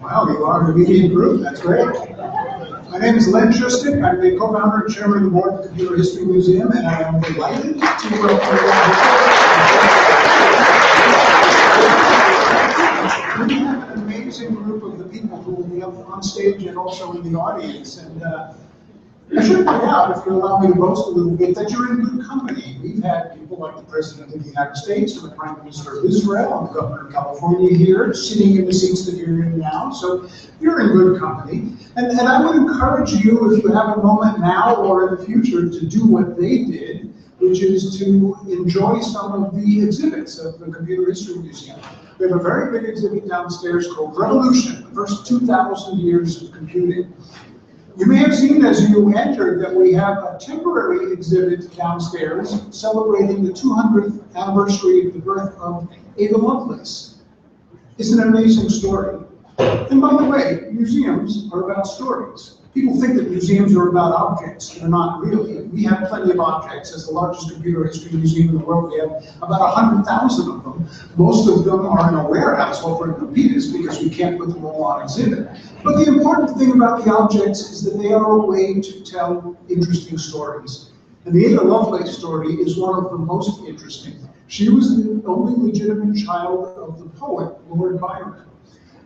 Wow, you are the media group. That's great. My name is Len Shustic. I'm the co-founder and chairman of the board of the Computer History Museum, and I am delighted to welcome we have an amazing group of the people who will be up on stage and also in the audience. And I should point out, if you allow me to boast a little bit, that you're in good company. We've had people like the President of the United States and the Prime Minister of Israel and the Governor of California here, sitting in the seats that you're in now. So you're in good company. And I would encourage you, if you have a moment now or in the future, to do what they did, which is to enjoy some of the exhibits of the Computer History Museum. We have a very big exhibit downstairs called Revolution, the first 2,000 years of computing. You may have seen as you entered that we have a temporary exhibit downstairs celebrating the 200th anniversary of the birth of Ada Lovelace. It's an amazing story. And by the way, museums are about stories. People think that museums are about objects. They're not really. We have plenty of objects. As the largest computer history museum in the world, we have about 100,000 of them. Most of them are in a warehouse over in Milpitas because we can't put them all on exhibit. But the important thing about the objects is that they are a way to tell interesting stories. And the Ada Lovelace story is one of the most interesting. She was the only legitimate child of the poet, Lord Byron.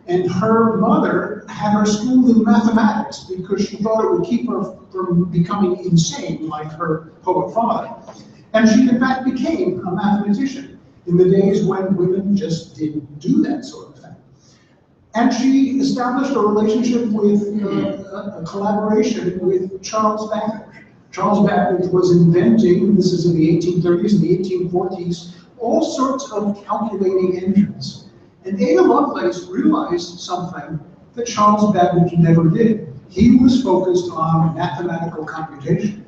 And her mother had her schooled in mathematics because she thought it would keep her from becoming insane like her poet father. And she in fact became a mathematician in the days when women just didn't do that sort of thing. And she established a relationship with, a collaboration with Charles Babbage. Charles Babbage was inventing, this is in the 1830s and the 1840s, all sorts of calculating engines. And Ada Lovelace realized something that Charles Babbage never did. He was focused on mathematical computation.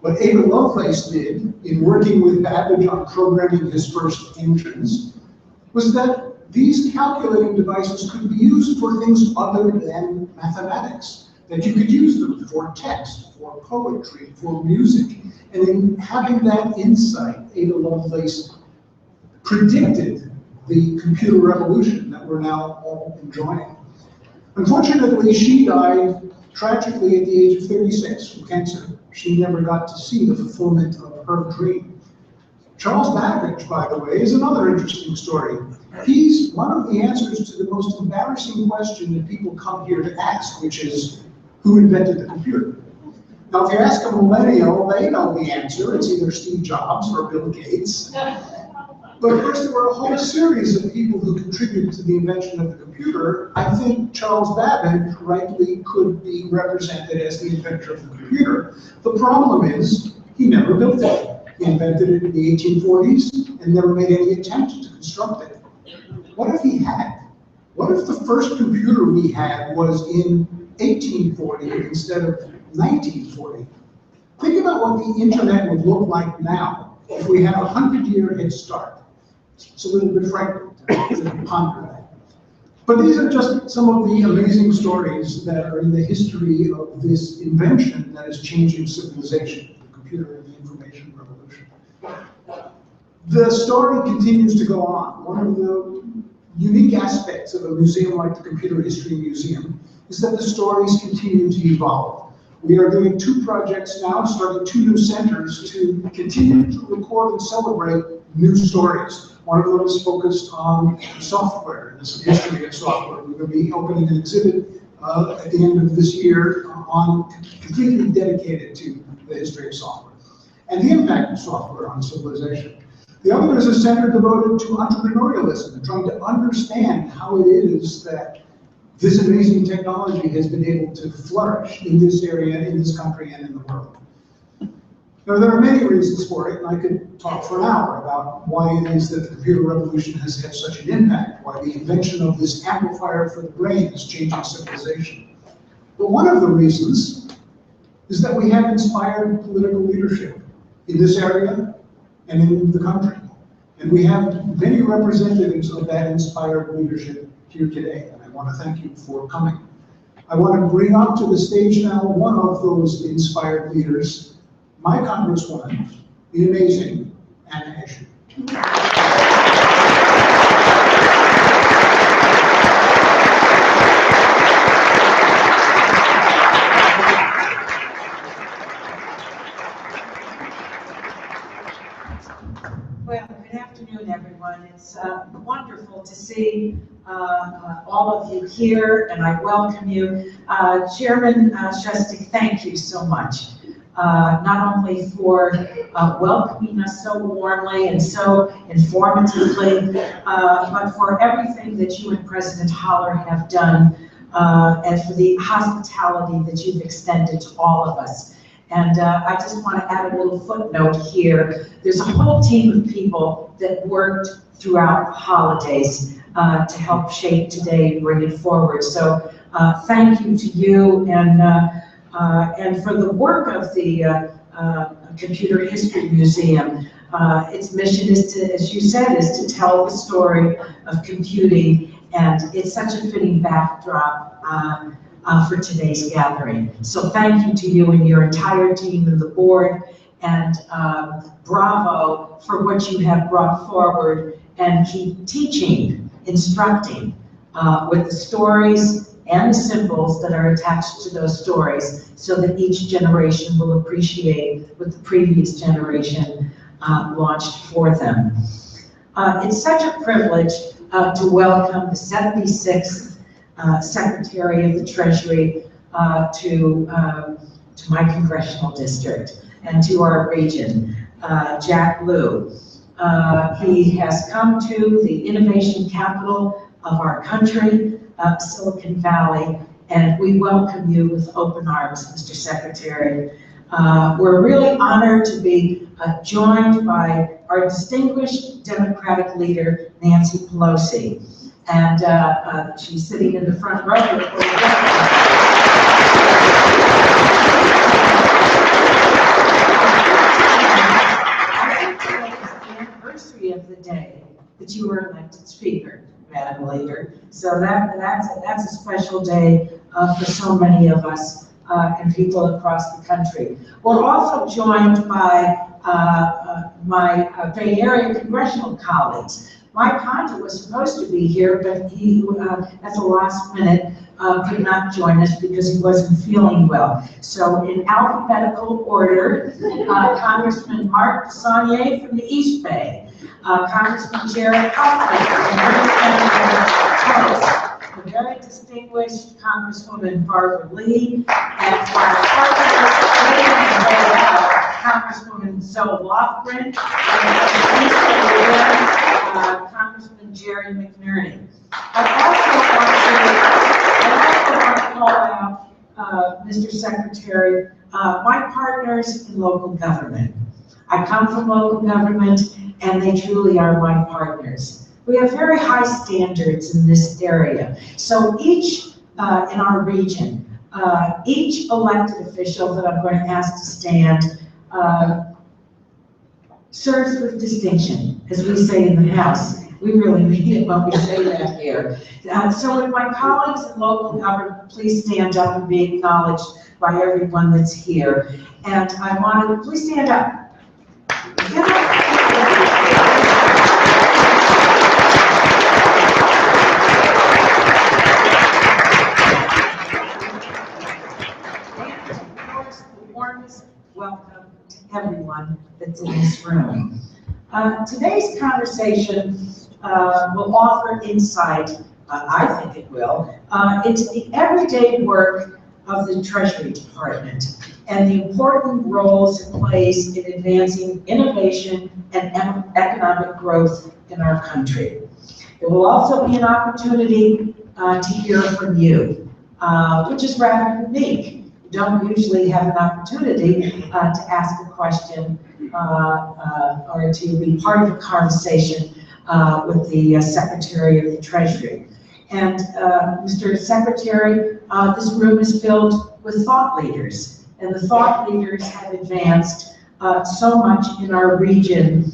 What Ada Lovelace did in working with Babbage on programming his first engines was that these calculating devices could be used for things other than mathematics. That you could use them for text, for poetry, for music. And in having that insight, Ada Lovelace predicted the computer revolution that we're now all enjoying. Unfortunately, she died tragically at the age of 36 from cancer. She never got to see the fulfillment of her dream. Charles Babbage, by the way, is another interesting story. He's one of the answers to the most embarrassing question that people come here to ask, which is, who invented the computer? Now, if you ask a millennial, they know the answer. It's either Steve Jobs or Bill Gates. But of course, there were a whole series of people who contributed to the invention of the computer. I think Charles Babbage rightly could be represented as the inventor of the computer. The problem is, he never built it. He invented it in the 1840s and never made any attempt to construct it. What if he had? What if the first computer we had was in 1840 instead of 1940? Think about what the internet would look like now if we had a 100-year head start. It's a little bit frightening to ponder that. But these are just some of the amazing stories that are in the history of this invention that is changing civilization, the computer and the information revolution. The story continues to go on. One of the unique aspects of a museum like the Computer History Museum is that the stories continue to evolve. We are doing 2 projects now, starting 2 new centers to continue to record and celebrate new stories. One of them is focused on software, and this is the history of software. We're going to be opening an exhibit at the end of this year completely dedicated to the history of software and the impact of software on civilization. The other is a center devoted to entrepreneurialism and trying to understand how it is that this amazing technology has been able to flourish in this area, in this country, and in the world. Now, there are many reasons for it, and I could talk for an hour about why it is that the computer revolution has had such an impact, why the invention of this amplifier for the brain is changing civilization. But one of the reasons is that we have inspired political leadership in this area and in the country. And we have many representatives of that inspired leadership here today, and I want to thank you for coming. I want to bring up to the stage now one of those inspired leaders, my Congresswoman, the amazing Anna G. Well, good afternoon, everyone. It's wonderful to see all of you here, and I welcome you. Chairman Shostak, thank you so much. Not only for welcoming us so warmly and so informatively, but for everything that you and President Holler have done, and for the hospitality that you've extended to all of us. And I just want to add a little footnote here. There's a whole team of people that worked throughout the holidays to help shape today and bring it forward. So thank you to you, and for the work of the Computer History Museum. Its mission is to, as you said, is to tell the story of computing And it's such a fitting backdrop for today's gathering. So thank you to you and your entire team and the board, and bravo for what you have brought forward, and keep teaching, instructing with the stories and the symbols that are attached to those stories, so that each generation will appreciate what the previous generation launched for them. It's such a privilege to welcome the 76th Secretary of the Treasury to my congressional district and to our region, Jack Liu. He has come to the innovation capital of our country, Silicon Valley, and we welcome you with open arms, Mr. Secretary. We're really honored to be joined by our distinguished Democratic Leader Nancy Pelosi, and she's sitting in the front row. Of the day that you were elected Speaker, Madam Leader. So that's a special day for so many of us and people across the country. We're also joined by my Bay Area congressional colleagues. Mike Honda was supposed to be here, but he, at the last minute, could not join us because he wasn't feeling well. So in alphabetical order, Congressman Mark Saunier from the East Bay, Congressman Jerry the very distinguished Congresswoman Barbara Lee, and our Congresswoman Zoe Lofgren, and Congressman Jerry McNerney. I also want to call out, Mr. Secretary, my partners in local government. I come from local government, and they truly are my partners. We have very high standards in this area. So each, in our region, each elected official that I'm going to ask to stand serves with distinction, as we say in the House. We really mean it when we say that here. So would my colleagues in local government please stand up and be acknowledged by everyone that's here. And I want to, please stand up. Welcome to everyone that's in this room. Today's conversation will offer insight, I think it will, into the everyday work of the Treasury Department and the important roles it plays in advancing innovation and economic growth in our country. It will also be an opportunity to hear from you, which is rather unique. Don't usually have an opportunity to ask a question or to be part of a conversation with the Secretary of the Treasury. And Mr. Secretary, this room is filled with thought leaders, and the thought leaders have advanced so much in our region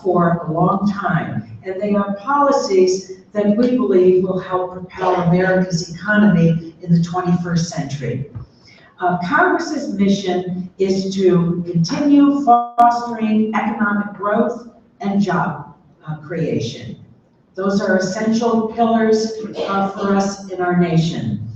for a long time. And they are policies that we believe will help propel America's economy in the 21st century. Congress's mission is to continue fostering economic growth and job creation. Those are essential pillars for us in our nation.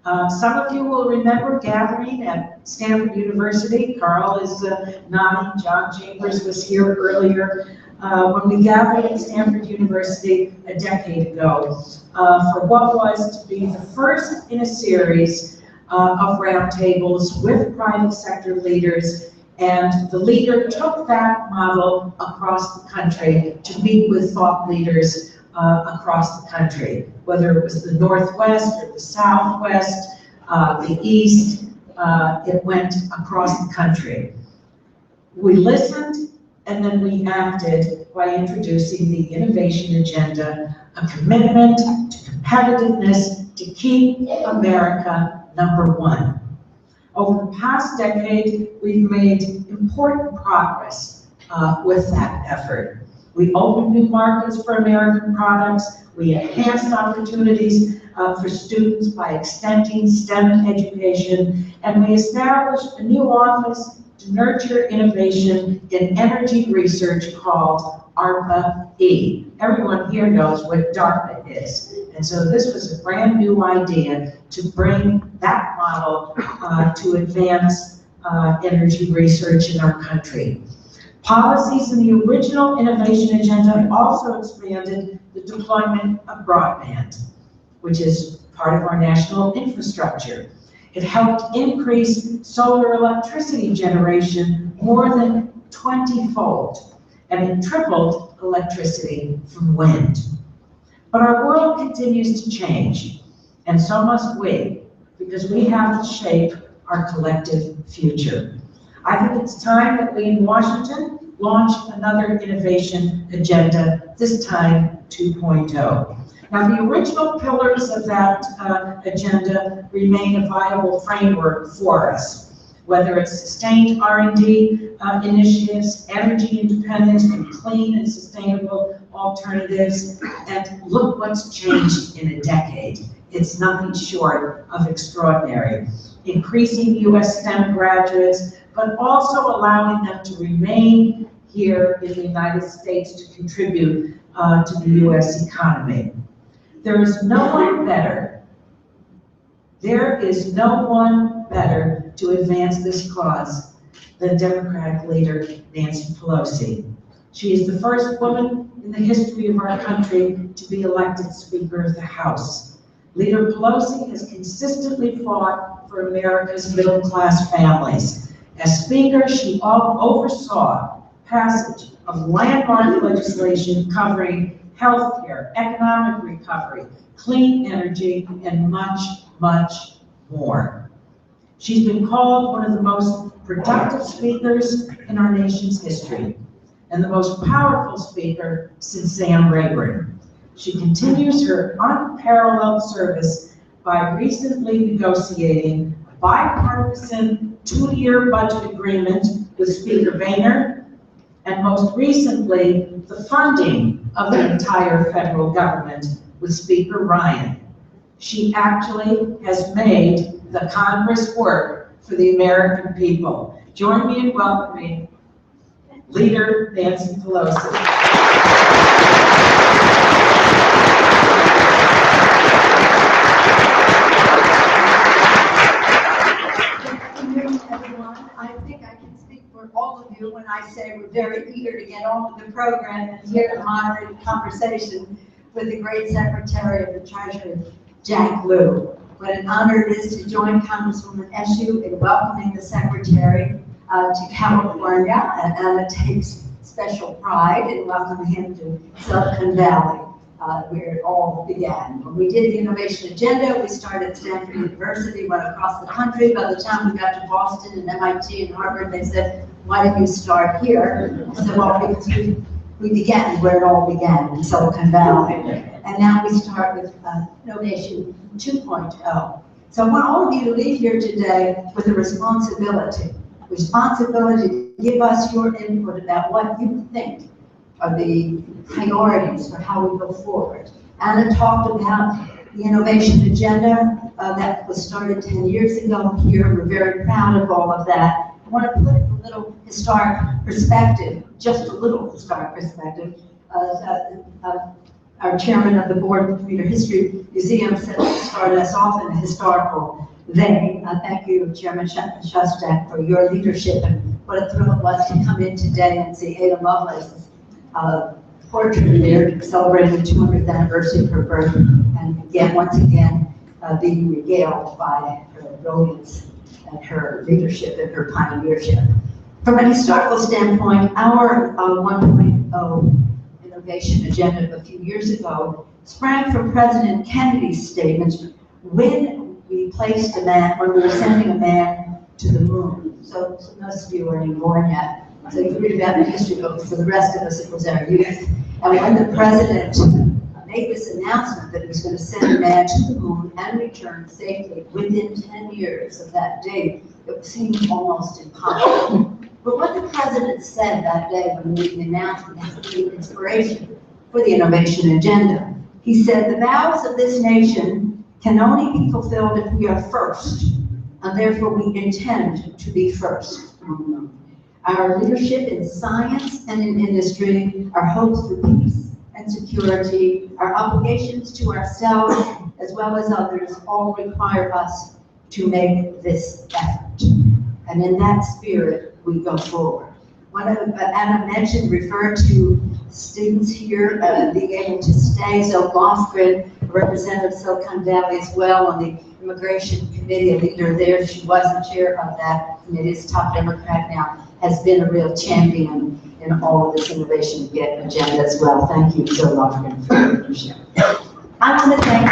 Some of you will remember gathering at Stanford University. Carl is nodding. John Chambers was here earlier. When we gathered at Stanford University a decade ago for what was to be the first in a series of roundtables with private sector leaders, and the leader took that model across the country to meet with thought leaders across the country, whether it was the Northwest or the Southwest, the East, it went across the country. We listened, and then we acted by introducing the innovation agenda, a commitment to competitiveness to keep America #1. Over the past decade, we've made important progress with that effort. We opened new markets for American products. We enhanced opportunities for students by extending STEM education, and we established a new office to nurture innovation in energy research called ARPA-E. Everyone here knows what DARPA is. And so this was a brand new idea to bring that model to advance energy research in our country. Policies in the original innovation agenda also expanded the deployment of broadband, which is part of our national infrastructure. It helped increase solar electricity generation more than 20-fold, and it tripled electricity from wind. But our world continues to change, and so must we, because we have to shape our collective future. I think it's time that we in Washington launch another innovation agenda, this time 2.0. Now, the original pillars of that agenda remain a viable framework for us, whether it's sustained R&D initiatives, energy independence, and clean and sustainable alternatives. And look what's changed in a decade. It's nothing short of extraordinary. Increasing U.S. STEM graduates, but also allowing them to remain here in the United States to contribute to the U.S. economy. There is no one better to advance this cause than Democratic Leader Nancy Pelosi. She is the first woman in the history of our country to be elected Speaker of the House. Leader Pelosi has consistently fought for America's middle-class families. As Speaker, she oversaw passage of landmark legislation covering health care, economic recovery, clean energy, and much, much more. She's been called one of the most productive speakers in our nation's history, and the most powerful speaker since Sam Rayburn. She continues her unparalleled service by recently negotiating a bipartisan 2-year budget agreement with Speaker Boehner, and most recently, the funding of the entire federal government with Speaker Ryan. She actually has made the Congress work for the American people. Join me in welcoming Leader Nancy Pelosi. All of you when I say we're very eager to get on with the program and here to moderate a conversation with the great Secretary of the Treasury, Jack Lew. What an honor it is to join Congresswoman Eshoo in welcoming the Secretary to California, and Anna takes special pride in welcoming him to Silicon Valley, where it all began. When we did the innovation agenda, we started at Stanford University, went across the country. By the time we got to Boston and MIT and Harvard, they said, why didn't you start here? I said, well, because we began where it all began, in Silicon Valley. And now we start with Innovation 2.0. So I want all of you to leave here today with a responsibility to give us your input about what you think are the priorities for how we go forward. Anna talked about the innovation agenda that was started 10 years ago here. We're very proud of all of that. I want to put a little historic perspective, just a little historic perspective. Our chairman of the board of the Reader History Museum said to start us off in a historical vein. Thank you, Chairman Shostak, for your leadership, and what a thrill it was to come in today and see Ada Lovelace's portrait there, celebrating the 200th anniversary of her birth, and again, once again, being regaled by her brilliance and her leadership and her pioneership. From a historical standpoint, our 1.0 innovation agenda of a few years ago sprang from President Kennedy's statement when we placed a man, when we were sending a man to the moon. So most of you aren't born yet. So you can read about the history books. For the rest of us, it was our youth. And when the president made this announcement that he was going to send a man to the moon and return safely within 10 years of that date, it seemed almost impossible. But what the president said that day when we announced it has been inspiration for the innovation agenda. He said, the vows of this nation can only be fulfilled if we are first, and therefore we intend to be first. Our leadership in science and in industry, our hopes for peace and security, our obligations to ourselves as well as others all require us to make this effort. And in that spirit, we go forward. One of Anna mentioned, referred to students here being able to stay. So Lofgren, Representative Silicon Valley as well on the Immigration Committee, a leader there. She was the chair of that committee, is top Democrat now, has been a real champion in all of this innovation agenda as well. Thank you so Lofgren for your leadership. I want to thank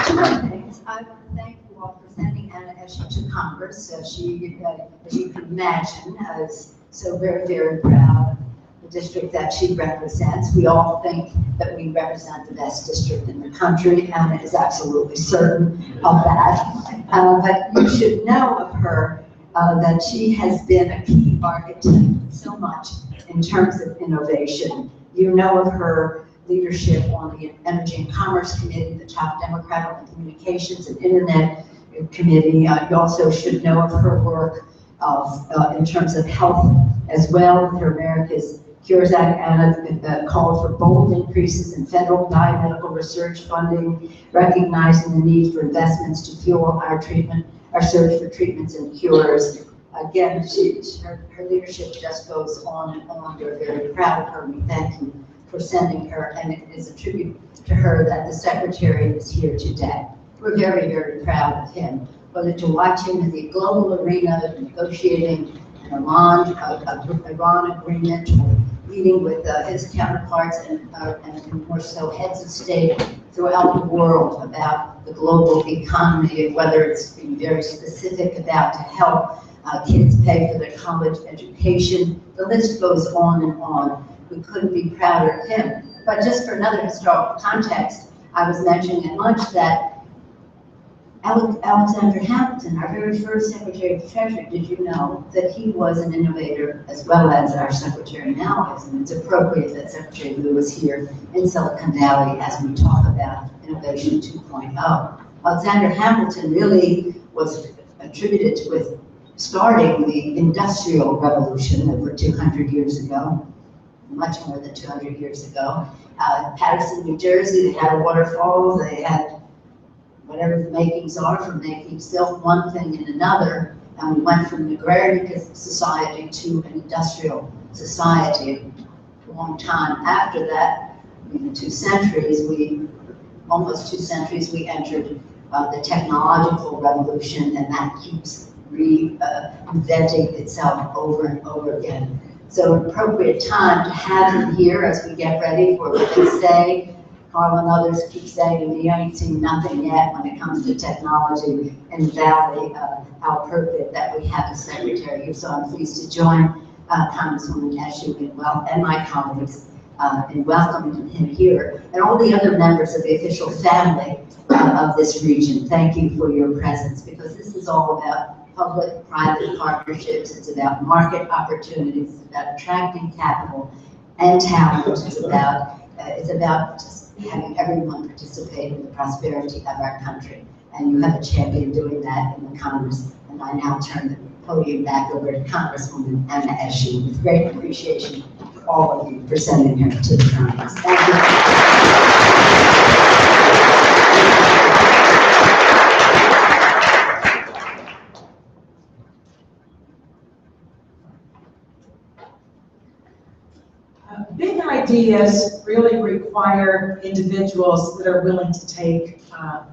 two more things. I want to thank you all for sending Anna Eshoo to Congress. She, as you can imagine, is so very, very proud of the district that she represents. We all think that we represent the best district in the country, and it is absolutely certain of that. But you should know of her that she has been a key architect so much in terms of innovation. You know of her leadership on the Energy and Commerce Committee, the top Democrat on the Communications and Internet Committee. You also should know of her work in terms of health as well, with her America's Cures Act. Anna called for bold increases in federal biomedical research funding, recognizing the need for investments to fuel our search for treatments and cures. Again, her leadership just goes on and on. We're very proud of her. We thank you for sending her, and it is a tribute to her that the Secretary is here today. We're very, very proud of him, whether to watch him in the global arena negotiating an Iran agreement, or meeting with his counterparts and more so heads of state throughout the world about the global economy, whether it's being very specific about to help kids pay for their college education. The list goes on and on. We couldn't be prouder of him. But just for another historical context, I was mentioning at lunch that Alexander Hamilton, our very first Secretary of the Treasury, did you know that he was an innovator as well as our Secretary now is? And it's appropriate that Secretary Lew is here in Silicon Valley as we talk about Innovation 2.0. Alexander Hamilton really was attributed with starting the Industrial Revolution over 200 years ago, much more than 200 years ago. Paterson, New Jersey, they had a waterfall, they had whatever the makings are for making silk, one thing and another, and we went from an agrarian society to an industrial society. A long time after that, in 2 centuries, almost 2 centuries, we entered the technological revolution, and that keeps reinventing itself over and over again. So an appropriate time to have him here as we get ready for what they say. Carl and others keep saying to me, I ain't seen nothing yet when it comes to technology in the Valley. How appropriate that we have a secretary here. So I'm pleased to join Congresswoman Eshoo and my colleagues in welcoming him here, and all the other members of the official family of this region. Thank you for your presence, because this is all about public-private partnerships. It's about market opportunities. It's about attracting capital and talent. It's about just having everyone participate in the prosperity of our country. And you have a champion doing that in the Congress. And I now turn the podium back over to Congresswoman Anna Eshoo with great appreciation to all of you for sending her to the Congress. Thank you. Big ideas really require individuals that are willing to take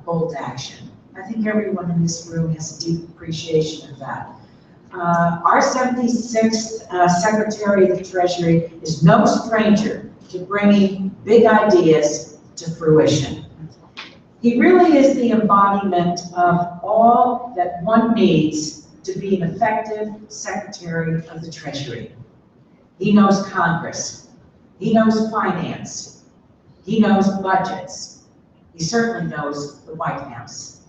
bold action. I think everyone in this room has a deep appreciation of that. Our 76th Secretary of the Treasury is no stranger to bringing big ideas to fruition. He really is the embodiment of all that one needs to be an effective Secretary of the Treasury. He knows Congress. He knows finance. He knows budgets. He certainly knows the White House.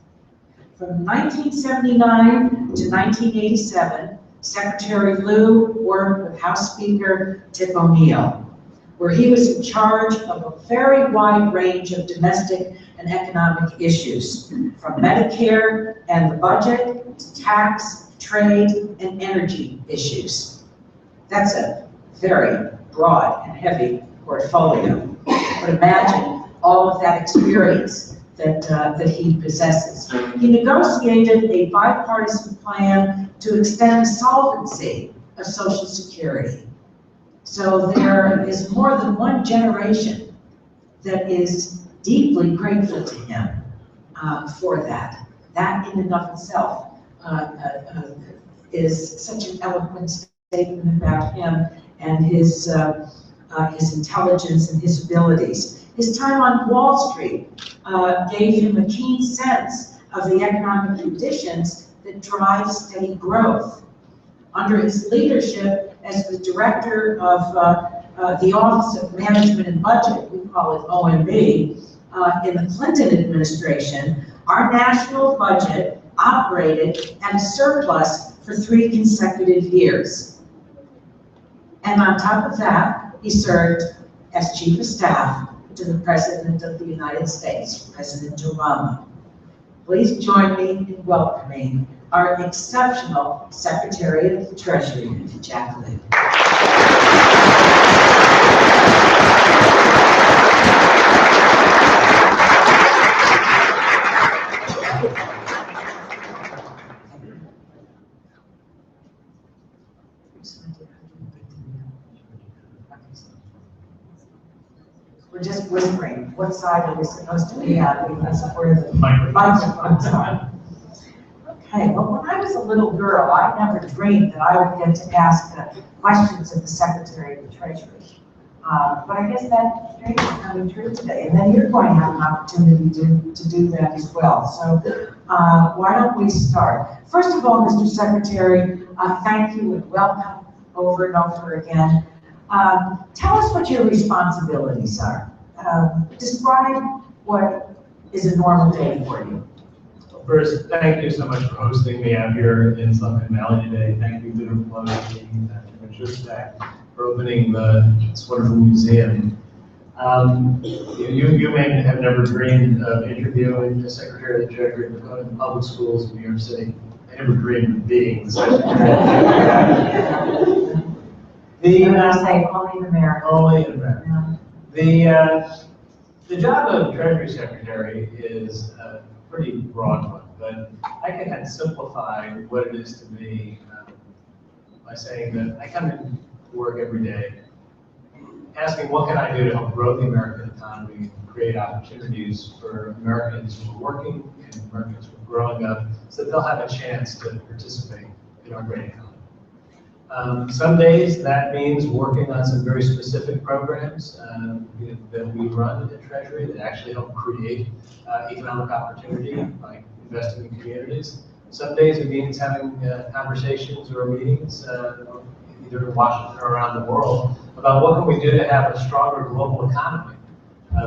From 1979 to 1987, Secretary Lew worked with House Speaker Tip O'Neill, where he was in charge of a very wide range of domestic and economic issues, from Medicare and the budget to tax, trade, and energy issues. That's a very broad and heavy portfolio. But imagine all of that experience that he possesses. He negotiated a bipartisan plan to extend solvency of Social Security. So there is more than one generation that is deeply grateful to him for that. That in and of itself is such an eloquent statement about him and his intelligence and his abilities. His time on Wall Street gave him a keen sense of the economic conditions that drive steady growth. Under his leadership as the director of the Office of Management and Budget, we call it OMB, in the Clinton administration, our national budget operated at a surplus for 3 consecutive years. And on top of that, he served as Chief of Staff to the President of the United States, President Obama. Please join me in welcoming our exceptional Secretary of the Treasury, Jack J. We're just whispering. What side are we supposed to be on? Because we're the microphone side. Okay, well, when I was a little girl, I never dreamed that I would get to ask questions of the Secretary of the Treasury. But I guess that dream is coming true today. And then you're going to have an opportunity to do that as well. So why don't we start? First of all, Mr. Secretary, thank you and welcome over and over again. Tell us what your responsibilities are. Describe what is a normal day for you. First, thank you so much for hosting me out here in Silicon Valley today. Thank you, Leader Pelosi, and Justek for opening this wonderful museum. You may have never dreamed of interviewing the Secretary of the Treasury of the public schools in New York City. I never dreamed of being the Secretary of the Treasury. And I say only in America. Only in America. The job of Treasury Secretary is a pretty broad one, but I can kind of simplify what it is to me by saying that I come into work every day asking what can I do to help grow the American economy and create opportunities for Americans who are working and Americans who are growing up so that they'll have a chance to participate in our great economy. Some days that means working on some very specific programs that we run at Treasury that actually help create economic opportunity by investing in communities. Some days it means having conversations or meetings either in Washington or around the world about what can we do to have a stronger global economy.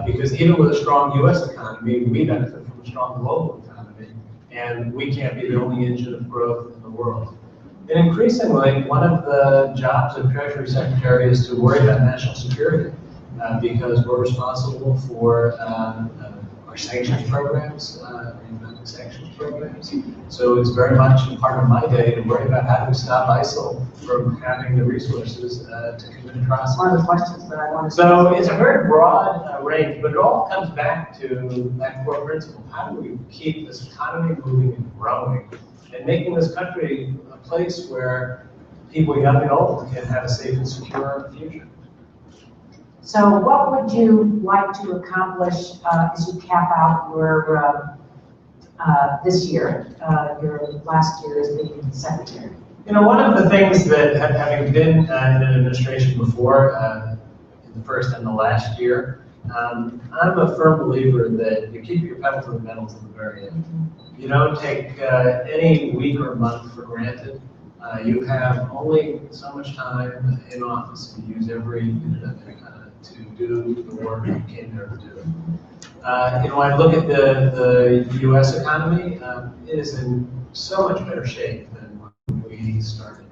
Because even with a strong U.S. economy, we benefit from a strong global economy, and we can't be the only engine of growth in the world. And increasingly, one of the jobs of Treasury Secretary is to worry about national security because we're responsible for our sanctions programs, economic sanctions programs. So it's very much a part of my day to worry about how do we stop ISIL from having the resources to commit atrocities. One of the questions that I want to. So it's a very broad range, but it all comes back to that core principle. How do we keep this economy moving and growing and making this country a place where people young and old can have a safe and secure future? So what would you like to accomplish as you cap out your this year, your last year as being secretary? You know, one of the things that, having been in an administration before, in the first and the last year, I'm a firm believer that you keep your pedal to the metal to the very end. You don't take any week or month for granted. You have only so much time in office to use every minute of it to do the work you came there to do. When I look at the U.S. economy, it is in so much better shape than when we started.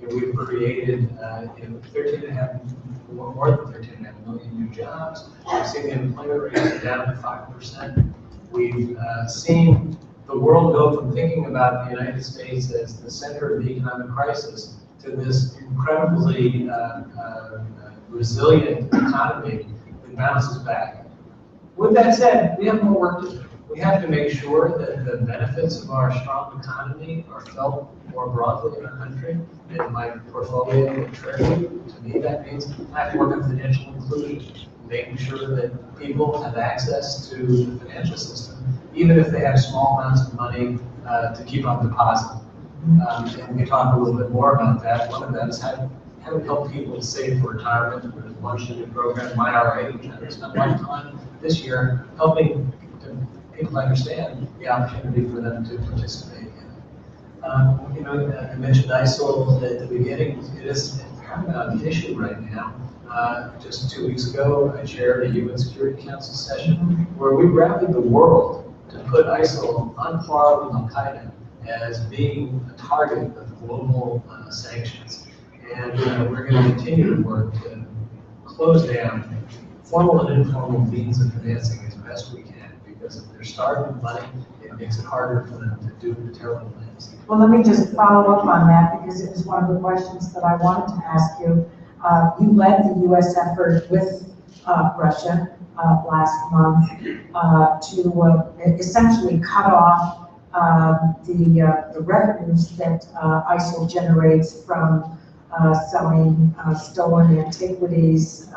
We've created 13.5, more than 13.5 million new jobs. We've seen the employment rate down to 5%. We've seen the world go from thinking about the United States as the center of the economic crisis to this incredibly resilient economy that bounces back. With that said, we have more work to do. We have to make sure that the benefits of our strong economy are felt more broadly in our country. In my portfolio of Treasury, to me that means I have to work on financial inclusion, making sure that people have access to the financial system, even if they have small amounts of money to keep on deposit. And we talk a little bit more about that. One of them is how we help people save for retirement. We're launching a program, MyRA, which I'm going to spend a lot of time this year helping people understand the opportunity for them to participate in. I mentioned ISIL at the beginning. It is a paramount issue right now. Just 2 weeks ago, I chaired a UN Security Council session where we rallied the world to put ISIL on par with Al-Qaeda as being a target of global sanctions. And we're going to continue to work to close down formal and informal means of financing as best we can, because if they're starved of money, it makes it harder for them to do the terrible things. Well, let me just follow up on that, because it was one of the questions that I wanted to ask you. You led the U.S. effort with Russia last month to essentially cut off the revenues that ISIL generates from selling stolen antiquities.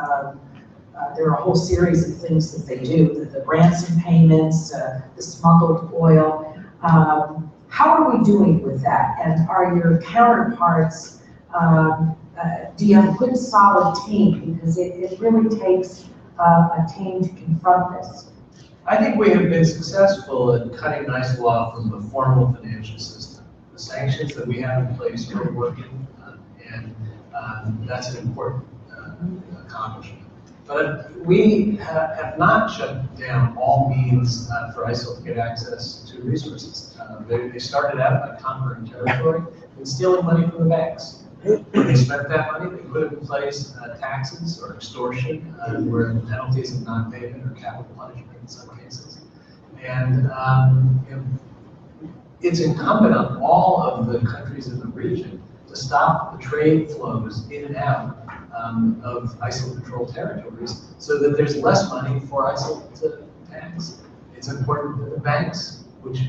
There are a whole series of things that they do, the ransom payments, the smuggled oil. How are we doing with that? And are your counterparts, do you have a good solid team? Because it really takes a team to confront this. I think we have been successful at cutting ISIL off from the formal financial system. The sanctions that we have in place are working, and that's an important accomplishment. But we have not shut down all means for ISIL to get access to resources. They started out by conquering territory and stealing money from the banks. When they spent that money, they put in place taxes or extortion, where the penalties of non-payment or capital punishment in some cases. And it's incumbent on all of the countries in the region to stop the trade flows in and out of ISIL-controlled territories, so that there's less money for ISIL to tax. It's important that the banks, which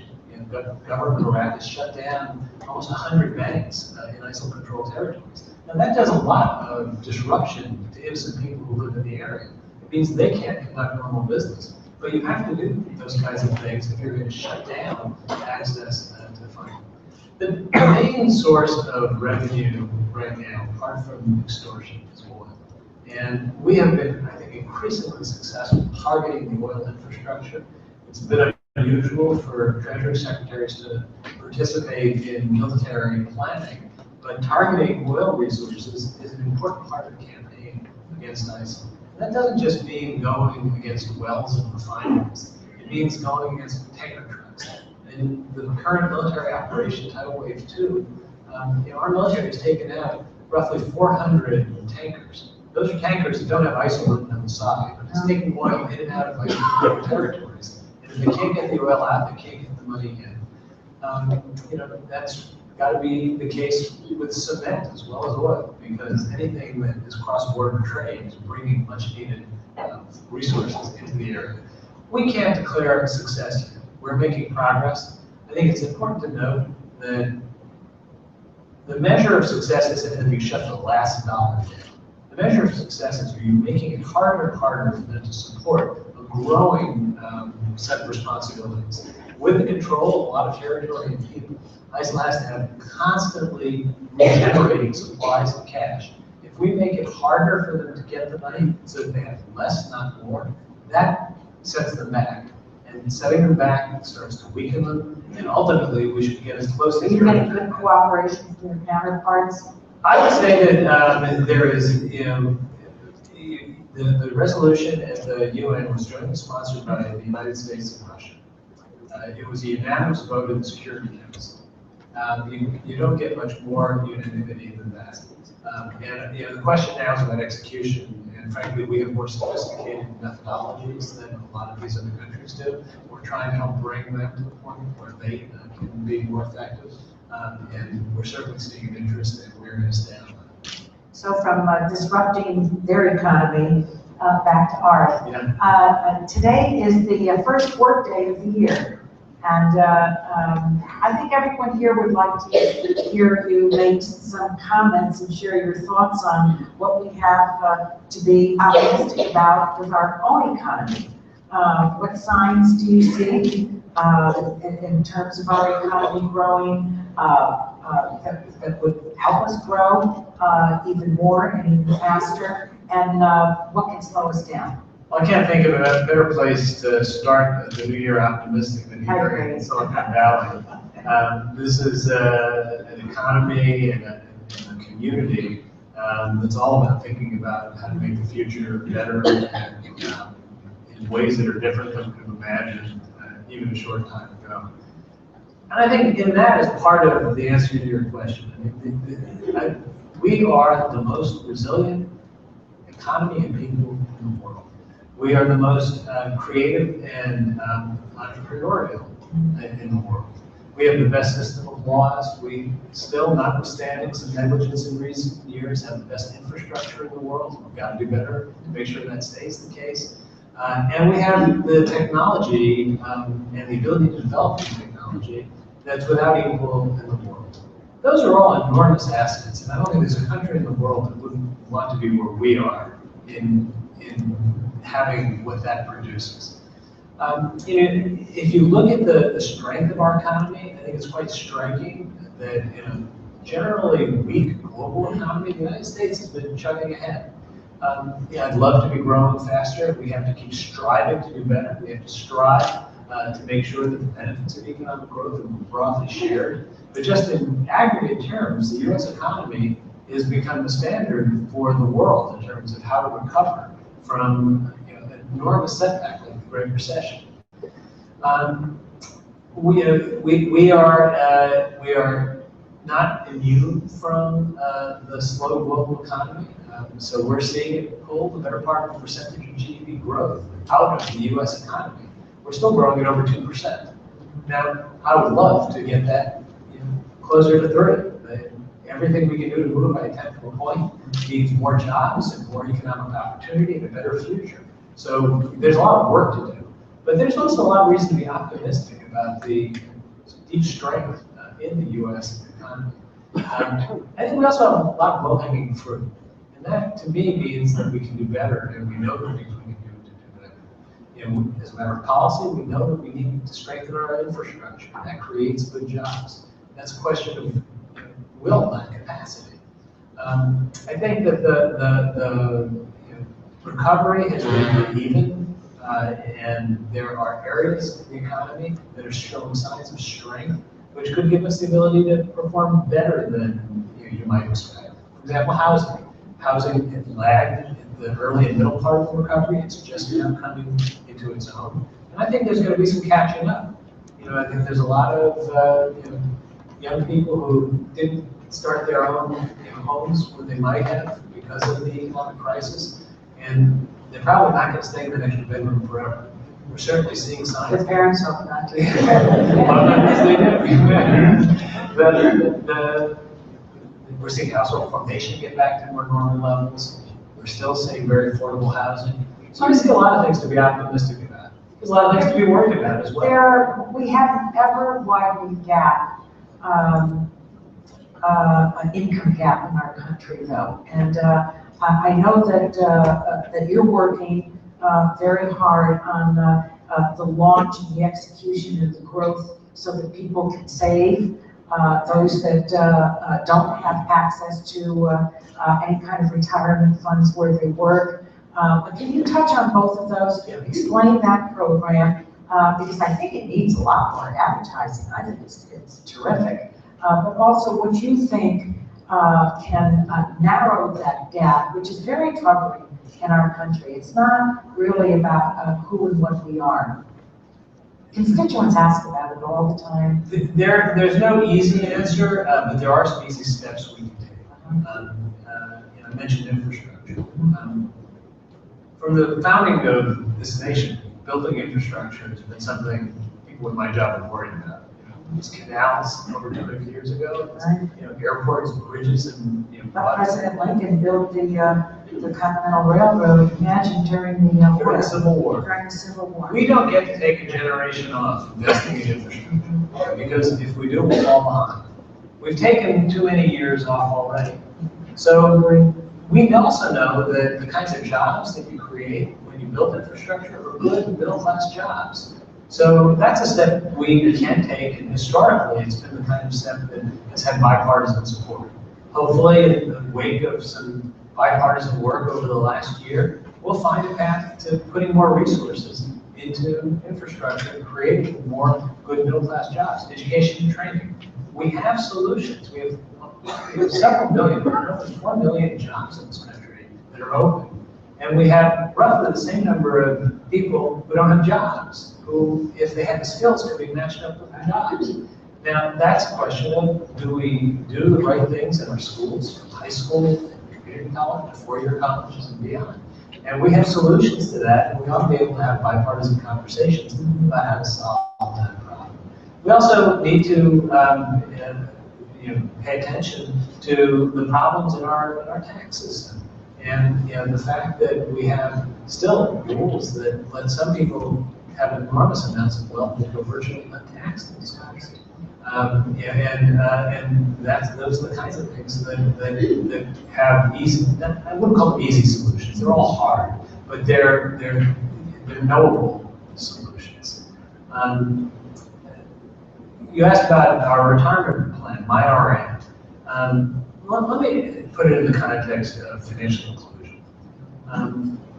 government Iraq has shut down almost 100 banks in ISIL-controlled territories. Now that does a lot of disruption to innocent people who live in the area. It means they can't conduct normal business. But you have to do those kinds of things if you're going to shut down access to funding. The main source of revenue right now, apart from extortion, is oil. And we have been, I think, increasingly successful targeting the oil infrastructure. It's been unusual for Treasury Secretaries to participate in military planning, but targeting oil resources is an important part of the campaign against ISIL. And that doesn't just mean going against wells and refineries. It means going against tanker trucks. In the current military operation, Tidal Wave 2, our military has taken out roughly 400 tankers. Those are tankers that don't have ISIL written on the side, but it's taking oil in and out of ISIL territories. And if they can't get the oil out, they can't get the money in. That's got to be the case with cement as well as oil, because anything that is cross-border trade is bringing much-needed resources into the area. We can't declare success yet. We're making progress. I think it's important to note that the measure of success isn't that you shut the last dollar down. The measure of success is, are you making it harder and harder for them to support a growing set of responsibilities. With the control of a lot of territory and people, ISIL has to have constantly regenerating supplies of cash. If we make it harder for them to get the money so that they have less, not more, that sets them back. And setting them back starts to weaken them, and ultimately we should get as close as you getting good cooperation from your counterparts? I would say that there is, The resolution at the UN was jointly sponsored by the United States and Russia. It was a unanimous vote in the Security Council. You don't get much more unanimity than that. And the question now is about execution, and frankly, we have more sophisticated methodologies than a lot of these other countries do. We're trying to help bring them to the point where they can be more effective, and we're certainly seeing an interest and awareness down. So from disrupting their economy back to ours. Yeah. Today is the first work day of the year. And I think everyone here would like to hear you make some comments and share your thoughts on what we have to be optimistic about with our own economy. What signs do you see in terms of our economy growing that would help us grow even more and even faster? And what can slow us down? Well, I can't think of a better place to start the new year optimistic than here in Silicon Valley. This is an economy and a community that's all about thinking about how to make the future better and in ways that are different than we could have imagined even a short time ago. And I think in that is part of the answer to your question. I mean, we are the most resilient economy and people in the world. We are the most creative and entrepreneurial in the world. We have the best system of laws. We still, notwithstanding some negligence in recent years, have the best infrastructure in the world. We've got to do better to make sure that stays the case. And we have the technology and the ability to develop new technology that's without equal in the world. Those are all enormous assets, and I don't think there's a country in the world that wouldn't want to be where we are in having what that produces. If you look at the strength of our economy, I think it's quite striking that in a generally weak global economy, the United States has been chugging ahead. I'd love to be growing faster. We have to keep striving to do better. We have to strive to make sure that the benefits of economic growth are broadly shared. But just in aggregate terms, the U.S. economy has become the standard for the world in terms of how to recover from an enormous setback like the Great Recession. We are not immune from the slow global economy. So we're seeing it pull the better part of the percentage of GDP growth out of the U.S. economy. We're still growing at over 2%. Now, I would love to get that closer to 30. Everything we can do to move by a technical point means more jobs and more economic opportunity and a better future. So there's a lot of work to do. But there's also a lot of reason to be optimistic about the deep strength in the U.S. economy. I think we also have a lot of low-hanging fruit. And that, to me, means that we can do better, and we know the things we can do to do better. As a matter of policy, we know that we need to strengthen our infrastructure. That creates good jobs. That's a question of will, not capacity. I think that the recovery has been uneven, and there are areas of the economy that are showing signs of strength, which could give us the ability to perform better than you might expect. For example, housing. Housing had lagged in the early and middle part of the recovery. It's just now coming into its own. And I think there's going to be some catching up. I think there's a lot of young people who didn't start their own homes when they might have because of the economic crisis, and they're probably not going to stay in an extra bedroom forever. We're certainly seeing signs. The parents hope not to. We're seeing household formation get back to more normal levels. We're still seeing very affordable housing. So I see a lot of things to be optimistic about. There's a lot of things to be worried about as well. We have an ever-widening gap, an income gap in our country, though. And I know that you're working very hard on the launch and the execution of the growth so that people can save. Those that don't have access to any kind of retirement funds where they work. But can you touch on both of those? Yeah. Explain that program, because I think it needs a lot more advertising. I think it's terrific. But also what you think can narrow that gap, which is very troubling in our country. It's not really about who and what we are. Constituents ask about it all the time. There's no easy answer, but there are some easy steps we can take. I mentioned infrastructure. From the founding of this nation, building infrastructure has been something people in my job have worried about. These canals over 200 years ago, airports, bridges, and President Lincoln built the Continental Railroad. Imagine during the during the Civil War. During the Civil War. We don't get to take a generation off investing in infrastructure because if we do, we'll fall behind. We've taken too many years off already. So we also know that the kinds of jobs that you create when you build infrastructure are good middle-class jobs. So that's a step we can take, and historically it's been the kind of step that has had bipartisan support. Hopefully, in the wake of some bipartisan work over the last year, we'll find a path to putting more resources into infrastructure and creating more good middle-class jobs, education and training. We have solutions. We have several million, 4 million jobs in this country that are open. And we have roughly the same number of people who don't have jobs, who, if they had the skills, could be matched up with the jobs. Now, that's a question of, do we do the right things in our schools, from high school, community college, four-year colleges, and beyond? And we have solutions to that, and we ought to be able to have bipartisan conversations about how to solve that problem. We also need to pay attention to the problems in our tax system. And the fact that we have still rules that let some people have enormous amounts of wealth that go virtually untaxed in this country. And those are the kinds of things that have easy, I wouldn't call them easy solutions. They're all hard, but they're knowable solutions. You asked about our retirement plan, my RA. Let me put it in the context of financial inclusion.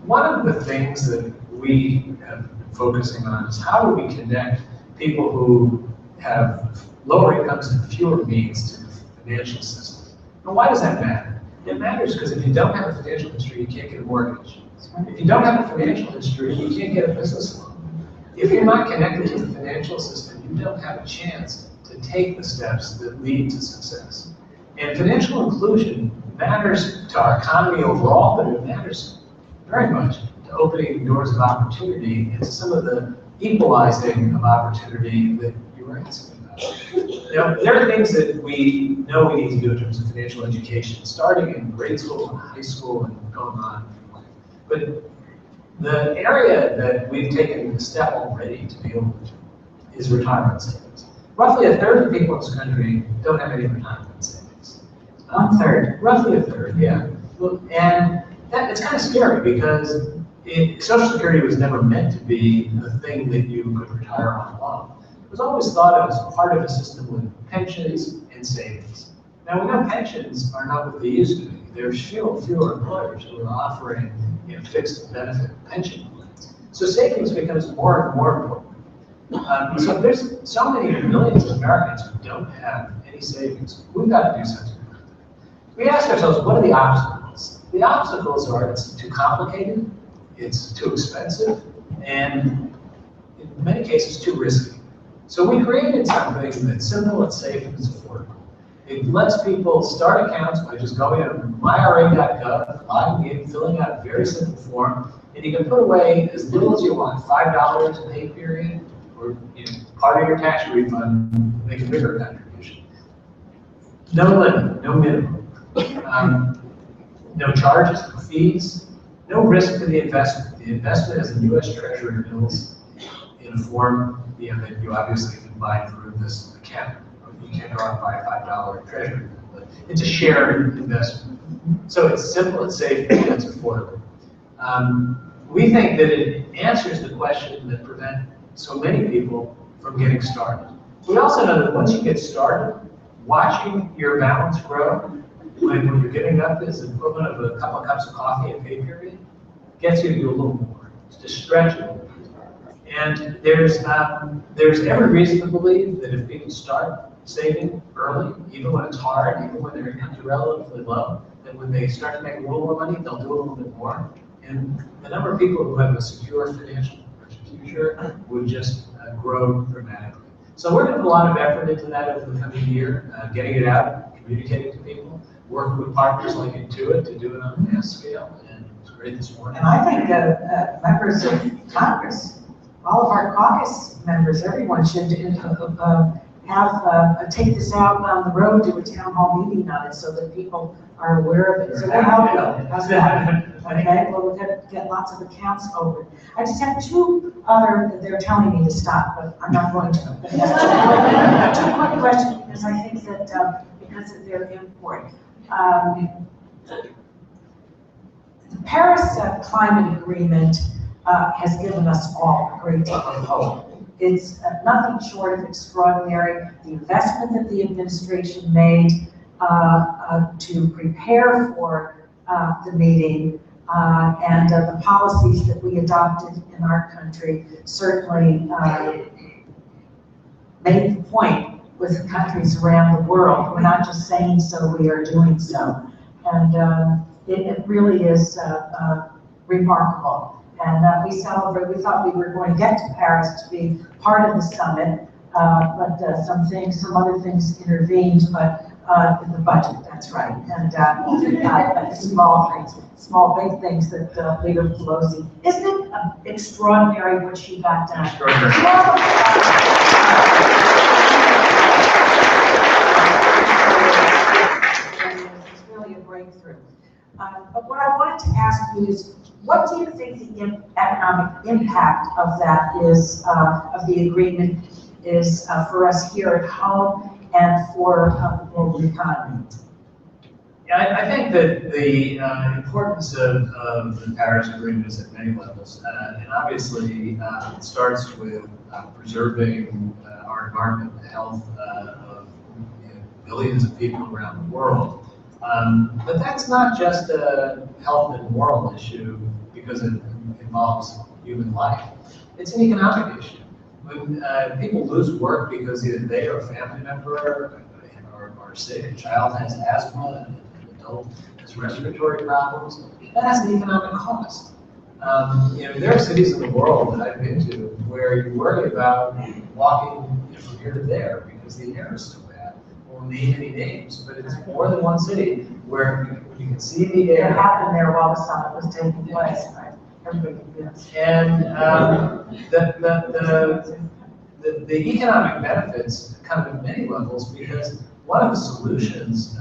One of the things that we have been focusing on is how do we connect people who have lower incomes and fewer means to the financial system. And why does that matter? It matters because if you don't have a financial history, you can't get a mortgage. If you don't have a financial history, you can't get a business loan. If you're not connected to the financial system, you don't have a chance to take the steps that lead to success. And financial inclusion matters to our economy overall, but it matters very much to opening doors of opportunity and to some of the equalizing of opportunity that you were asking about. There are things that we know we need to do in terms of financial education, starting in grade school and high school and going on. But the area that we've taken the step already to be able to do is retirement savings. Roughly a third of people in this country don't have any retirement savings. 1/3, roughly a third, yeah. And it's kind of scary because Social Security was never meant to be the thing that you could retire on alone. It was always thought of as part of a system with pensions and savings. Now, we know pensions are not what they used to be. There's fewer employers who are offering fixed benefit pension plans. So savings becomes more and more important. So there's so many millions of Americans who don't have any savings. We've got to do something about that. We ask ourselves, what are the obstacles? The obstacles are it's too complicated, it's too expensive, and in many cases too risky. So we created something that's simple and safe and is affordable. It lets people start accounts by just going to myra.gov, logging in, filling out a very simple form, and you can put away as little as you want, $5 a pay period, or part of your tax refund, make a bigger contribution. No limit, no minimum. No charges, no fees, no risk to the investment. The investment is in U.S. Treasury bills in a form that you obviously can buy through this account. You can't go out and buy a $5 Treasury bill, but it's a shared investment. So it's simple, it's safe, and it's affordable. We think that it answers the question that prevent so many people from getting started. We also know that once you get started, watching your balance grow when what you're giving up is the equivalent of a couple of cups of coffee a pay period, gets you to do a little more, to stretch it a little bit. And there's every reason to believe that if people start saving early, even when it's hard, even when their incomes are relatively low, that when they start to make a little more money, they'll do a little bit more. And the number of people who have a secure financial future would just grow dramatically. So we're going to put a lot of effort into that over the coming year, getting it out, communicating to people, working with partners like Intuit to do it on a mass scale, and it's great this morning. And I think members of Congress, all of our caucus members, everyone should take this out on the road, do a town hall meeting on it so that people are aware of it. So we'll help you. How's that? Okay, well, we're going to get lots of accounts open. I just have two other, they're telling me to stop, but I'm not going to. Two quick questions, because I think that, because of their import. The Paris Climate Agreement has given us all a great deal of hope. It's nothing short of extraordinary. The investment that the administration made to prepare for the meeting and the policies that we adopted in our country certainly made the point with countries around the world. We're not just saying so, we are doing so. And it really is remarkable. And we celebrate, we thought we were going to get to Paris to be part of the summit, but some other things intervened, but the budget, that's right. And small big things that Leader Pelosi, isn't it extraordinary what she got done? Extraordinary. It's really a breakthrough. But what I wanted to ask you is, what do you think the economic impact of that is, of the agreement is for us here at home and for the global economy? Yeah, I think that the importance of the Paris Agreement is at many levels. And obviously, it starts with preserving our environment and the health of billions of people around the world. But that's not just a health and moral issue because it involves human life. It's an economic issue. When people lose work because either they or a family member are sick, a child has asthma, an adult has respiratory problems, that has an economic cost. There are cities in the world that I've been to where you worry about walking from here to there because the air is so bad. Won't name any names, but it's more than one city where you can see the air. It happened there while the summit was taking place, right? Everybody can guess. And the economic benefits come at many levels because one of the solutions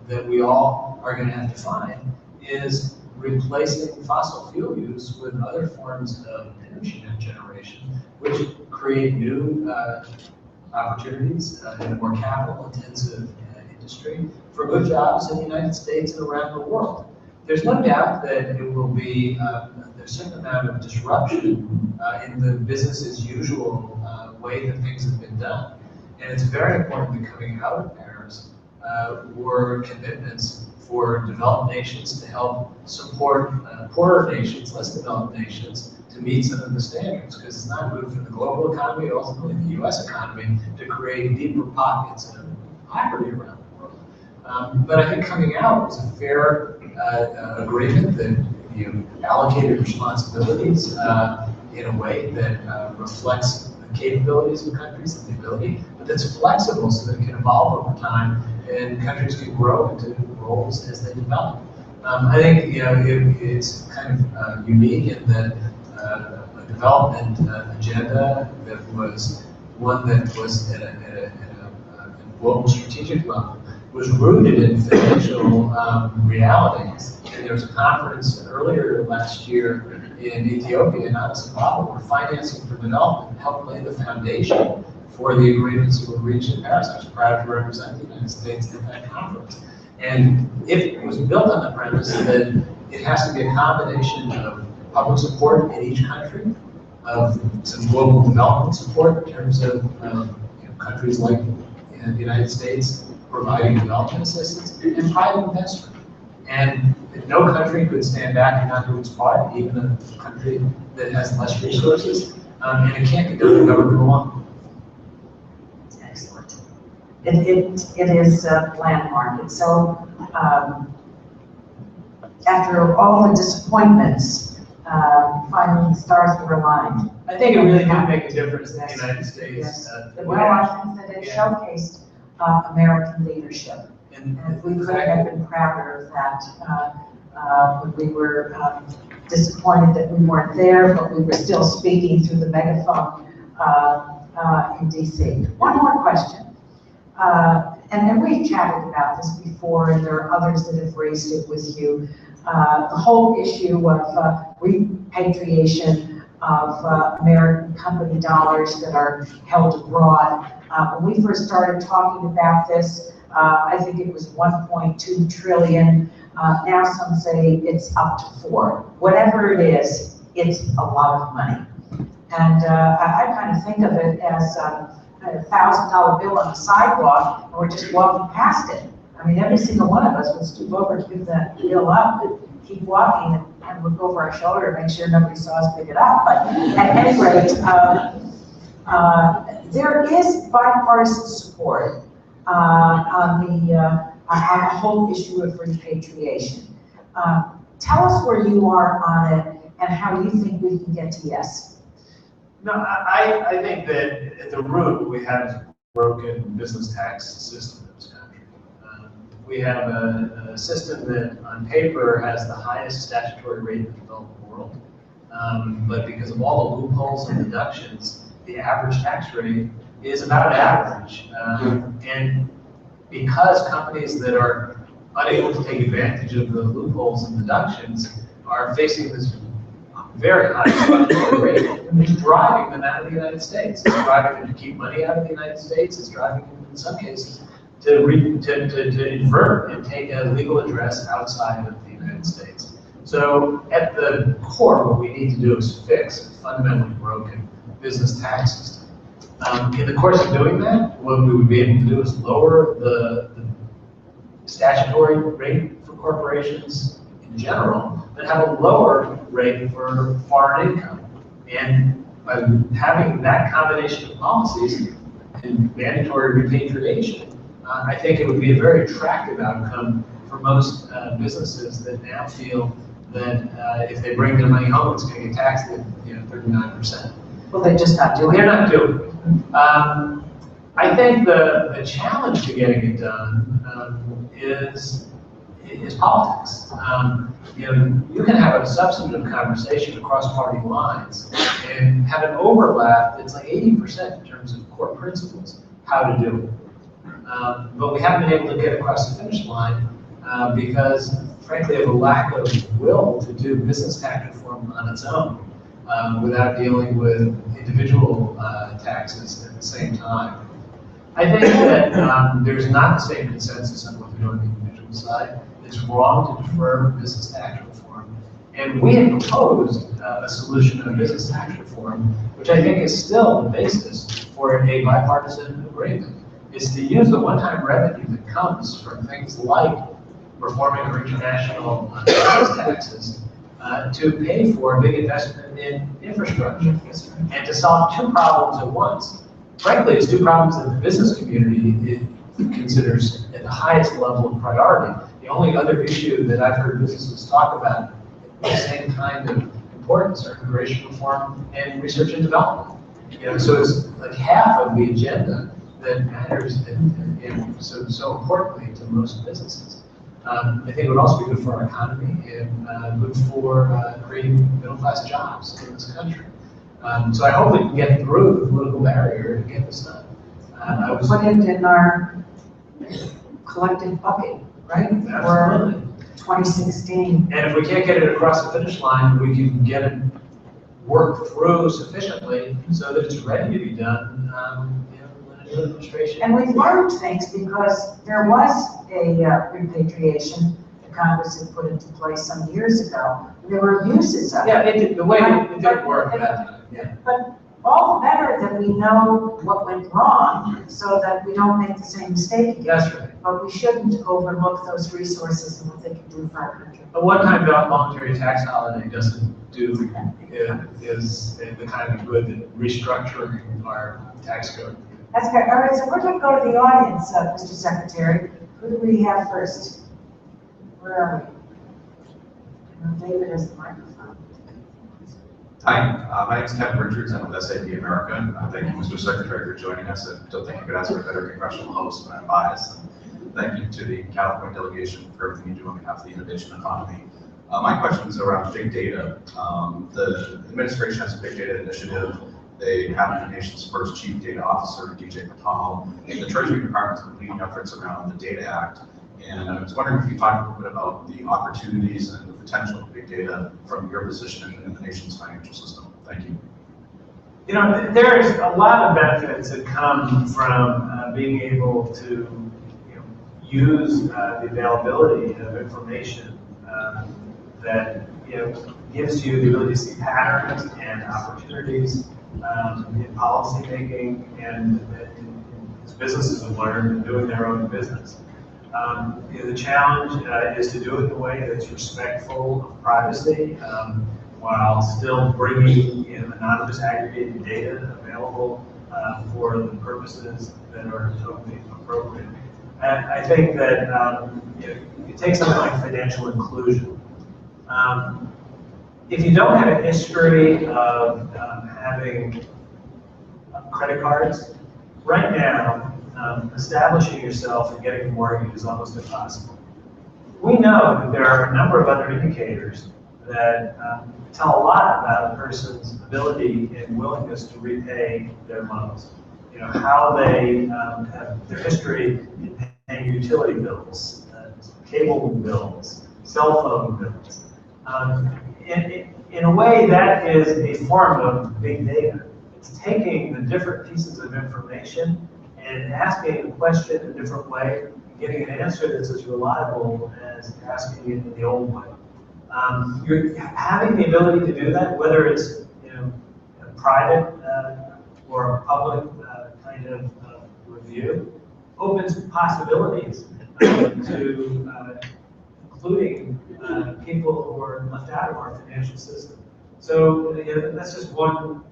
that we all are going to have to find is replacing fossil fuel use with other forms of energy generation, which create new opportunities in a more capital-intensive industry for good jobs in the United States and around the world. There's no doubt that it will be, there's a certain amount of disruption in the business as usual way that things have been done. And it's very important that coming out of Paris were commitments for developed nations to help support poorer nations, less developed nations, to meet some of the standards, because it's not good for the global economy, ultimately the U.S. economy, to create deeper pockets of poverty around the world. But I think coming out was a fair agreement that you allocated responsibilities in a way that reflects the capabilities of countries and the ability, but that's flexible so that it can evolve over time and countries can grow into roles as they develop. I think it's kind of unique in that a development agenda that was one that was at a global strategic level was rooted in financial realities. And there was a conference earlier last year in Ethiopia and Addis Ababa where financing for development helped lay the foundation for the agreements that were reached in Paris. I was proud to represent the United States at that conference. And it was built on the premise that it has to be a combination of public support in each country, of some global development support in terms of countries like the United States providing development assistance, and private investment. And no country could stand back and not do its part, even a country that has less resources, and it can't be done with government alone. Excellent. It is a landmark. It's so after all the disappointments, finally the stars were aligned. I think it really did make a difference in the United States. Yes. Well, I think that it showcased American leadership. And we couldn't have been prouder of that. When we were disappointed that we weren't there, but we were still speaking through the megaphone in DC. One more question. And we've chatted about this before, and there are others that have raised it with you. The whole issue of repatriation of American company dollars that are held abroad. When we first started talking about this, I think it was 1.2 trillion. Now some say it's up to 4. Whatever it is, it's a lot of money. And I kind of think of it as a $1,000 bill on the sidewalk, and we're just walking past it. I mean, every single one of us would stoop over to pick that bill up, and keep walking, and look over our shoulder to make sure nobody saw us pick it up. But at any rate, there is bipartisan support on the whole issue of repatriation. Tell us where you are on it and how you think we can get to yes. No, I think that at the root we have a broken business tax system in this country. We have a system that on paper has the highest statutory rate in the developed world. But because of all the loopholes and deductions, the average tax rate is about average. And because companies that are unable to take advantage of the loopholes and deductions are facing this very high statutory rate, it's driving them out of the United States. It's driving them to keep money out of the United States. It's driving them, in some cases, to invert and take a legal address outside of the United States. So at the core, what we need to do is fix a fundamentally broken business tax system. In the course of doing that, what we would be able to do is lower the statutory rate for corporations in general, but have a lower rate for foreign income. And by having that combination of policies and mandatory repatriation, I think it would be a very attractive outcome for most businesses that now feel that if they bring their money home, it's going to get taxed at 39%. Well, they're just not doing it. They're not doing it. I think the challenge to getting it done is politics. You can have a substantive conversation across party lines and have an overlap that's like 80% in terms of core principles, how to do it. But we haven't been able to get across the finish line because, frankly, of a lack of will to do business tax reform on its own without dealing with individual taxes at the same time. I think that there's not the same consensus on what to do on the individual side. It's wrong to defer business tax reform. And we had proposed a solution on business tax reform, which I think is still the basis for a bipartisan agreement, is to use the one-time revenue that comes from things like reforming our international business taxes to pay for a big investment in infrastructure and to solve 2 problems at once. Frankly, it's 2 problems that the business community considers at the highest level of priority. The only other issue that I've heard businesses talk about at the same kind of importance are immigration reform and research and development. So it's like half of the agenda that matters and so importantly to most businesses. I think it would also be good for our economy and good for creating middle-class jobs in this country. So I hope we can get through the political barrier to get this done. Put it in our collective bucket, right? Absolutely. For 2016. And if we can't get it across the finish line, we can get it worked through sufficiently so that it's ready to be done when a new administration. And we've learned things because there was a repatriation that Congress had put into place some years ago. There were abuses of it. Yeah, the way it didn't work that time. Yeah. But all the better that we know what went wrong so that we don't make the same mistake again. That's right. But we shouldn't overlook those resources and what they can do for our country. A one-time voluntary tax holiday doesn't do is the kind of good that restructuring our tax code. That's good. All right, so we're going to go to the audience, Mr. Secretary. Who do we have first? Where are we? David has the microphone. Hi, my name is Kevin Richards. I'm with SAP America. Thank you, Mr. Secretary, for joining us. I don't think you could ask for a better congressional host, but I'm biased. And thank you to the California delegation for everything you do on behalf of the innovation economy. My question is around big data. The administration has a big data initiative. They have the nation's first chief data officer, DJ Patel, and the Treasury Department is leading efforts around the Data Act. And I was wondering if you talk a little bit about the opportunities and the potential of big data from your position in the nation's financial system. Thank you. You know, there's a lot of benefits that come from being able to use the availability of information that gives you the ability to see patterns and opportunities in policy making and as businesses have learned in doing their own business. The challenge is to do it in a way that's respectful of privacy while still bringing anonymous aggregated data available for the purposes that are totally appropriate. And I think that it takes something like financial inclusion. If you don't have a history of having credit cards, right now, establishing yourself and getting a mortgage is almost impossible. We know that there are a number of other indicators that tell a lot about a person's ability and willingness to repay their loans. How they have their history in paying utility bills, cable bills, cell phone bills. In a way, that is a form of big data. It's taking the different pieces of information and asking a question in a different way, and getting an answer that's as reliable as asking it in the old way. You're having the ability to do that, whether it's a private or a public kind of review, opens possibilities to including people who are left out of our financial system. So that's just one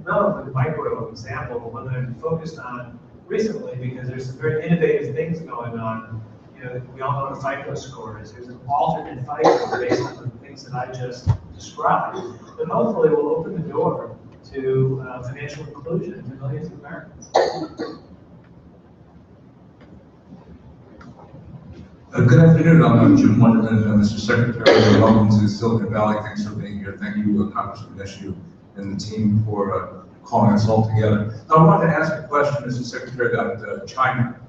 relatively micro example, but one that I've focused on recently because there's some very innovative things going on. We all know what a FICO score is. There's an alternate FICO based on the things that I just described, that hopefully will open the door to financial inclusion to millions of Americans. Good afternoon. I'm Jim Wonderman, Mr. Secretary. Welcome to Silicon Valley. Thanks for being here. Thank you, Congresswoman Eshoo and the team for calling us all together. I wanted to ask a question, Mr. Secretary, about China.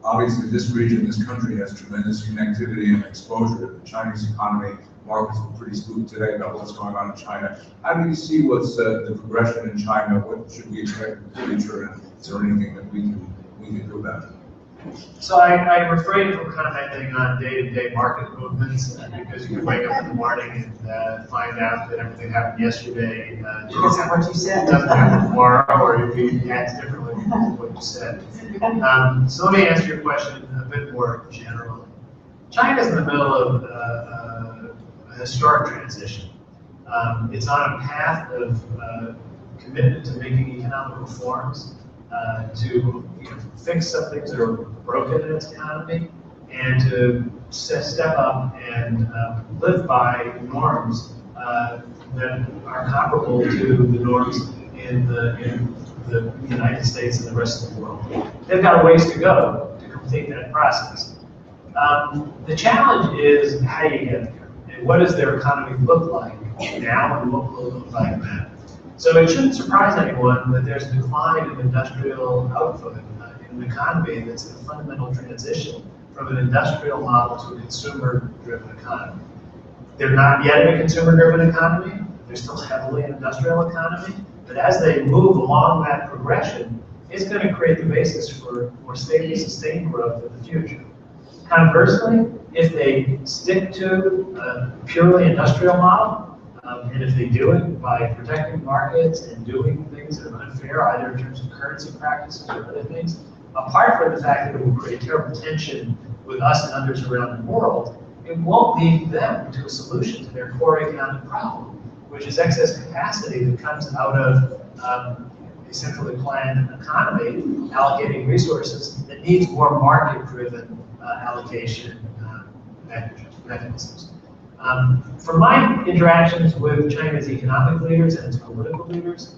Obviously, this region, this country has tremendous connectivity and exposure to the Chinese economy. Markets were pretty spooked today about what's going on in China. How do you see what's the progression in China? What should we expect in the future? And is there anything that we can do about it? So I refrain from commenting on day-to-day market movements because you can wake up in the morning and find out that everything happened yesterday. Because of what you said. Doesn't happen tomorrow, or if you act differently than what you said. So let me answer your question a bit more generally. China's in the middle of a historic transition. It's on a path of commitment to making economic reforms to fix some things that are broken in its economy, and to step up and live by norms that are comparable to the norms in the United States and the rest of the world. They've got a ways to go to complete that process. The challenge is how do you get there, and what does their economy look like now, and what will it look like then? So it shouldn't surprise anyone that there's a decline in industrial output in an economy that's in a fundamental transition from an industrial model to a consumer-driven economy. They're not yet in a consumer-driven economy. They're still heavily an industrial economy. But as they move along that progression, it's going to create the basis for more stable, sustained growth in the future. Conversely, if they stick to a purely industrial model, and if they do it by protecting markets and doing things that are unfair, either in terms of currency practices or other things, apart from the fact that it will create terrible tension with us and others around the world, it won't lead them to a solution to their core economic problem, which is excess capacity that comes out of a centrally planned economy allocating resources that needs more market-driven allocation mechanisms. From my interactions with China's economic leaders and its political leaders,